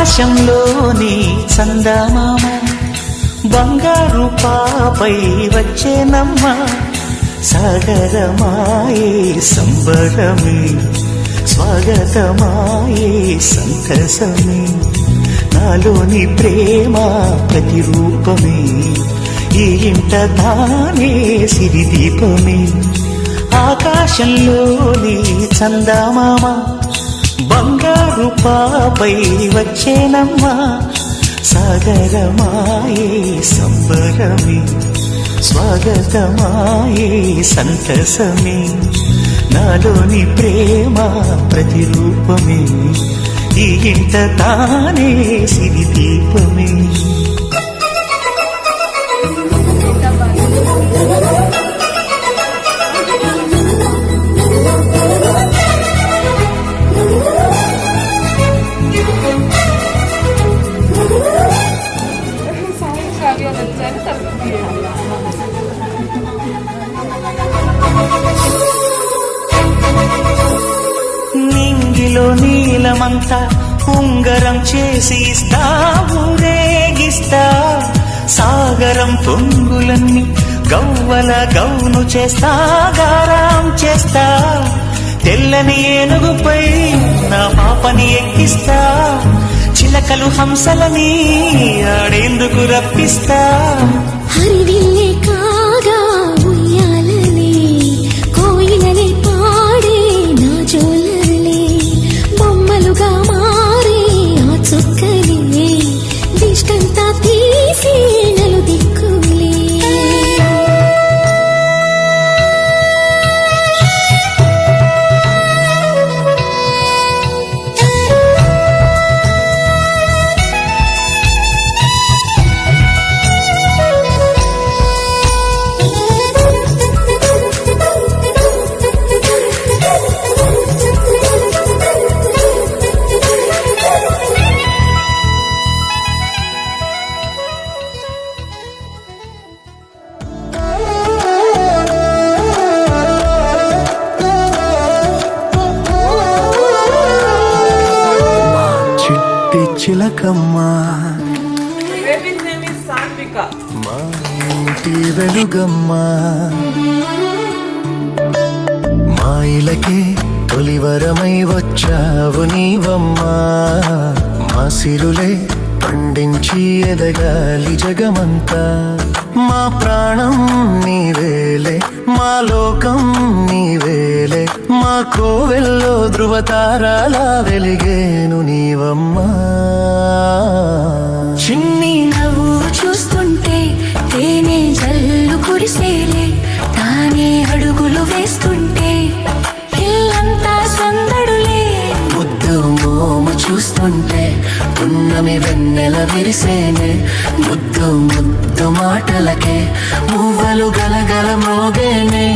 ఆకాశంలోని చందమామ బంగారు పాపై వచ్చేనమ్మ సాగరమాయే సంబరమే స్వాగతమాయే సంతసమే నాలోని ప్రేమ ప్రతిరూపమే ఈ ఇంట తానే సిరిదీపమే ఆకాశంలోని చందమామ బంగారు పాపై వచ్చేనమ్మా సాగరమాయే సంబరమే స్వాగతమాయే సంతసమే నాలోని ప్రేమ ప్రతిరూపమే ఈ ఇంట తానే సిరిదీపమే నింగిలో నీలమంతా ఉంగరం చేసి ఇస్తా ఊరేగిస్తా సాగరం పొంగులన్నీ గవ్వల గౌను చేస్తా గారం చేస్తా తెల్లని ఏనుగుపై నా పాపని ఎక్కిస్తా చిలకలు హంసలని ఆడేందుకు రప్పిస్తా హరివిల్లే కాగా ఉయ్యాలలే కోయిలలే పాడే నా జోలలే బొమ్మలుగా మారే ఆ చుక్కలే దిష్టంతా తీసి నలు దిక్కులే చిలకమ్మా మా ఇంటి వెలుగమ్మా మా ఇలకే తొలివరమై వచ్చావు నీవమ్మా మా సిరులే పండించి ఎదగాలి జగమంతా మా ప్రాణం నీవేలే మా లోకం నీవేలే మా కోవెల్లో ధృవతారాలా వెలిగేను నీవమ్మా చిన్ని నవ్వు చూస్తుంటే తేనె జల్లు కురిసేలే తానే అడుగులు వేస్తుంటే ఇల్లంతా సందడులే ముద్దు మోము చూస్తుంటే పున్నమి వెన్నెల విరిసేనే ముద్దు ముద్దు మాటలకే మువ్వలు గలగల మోగేనే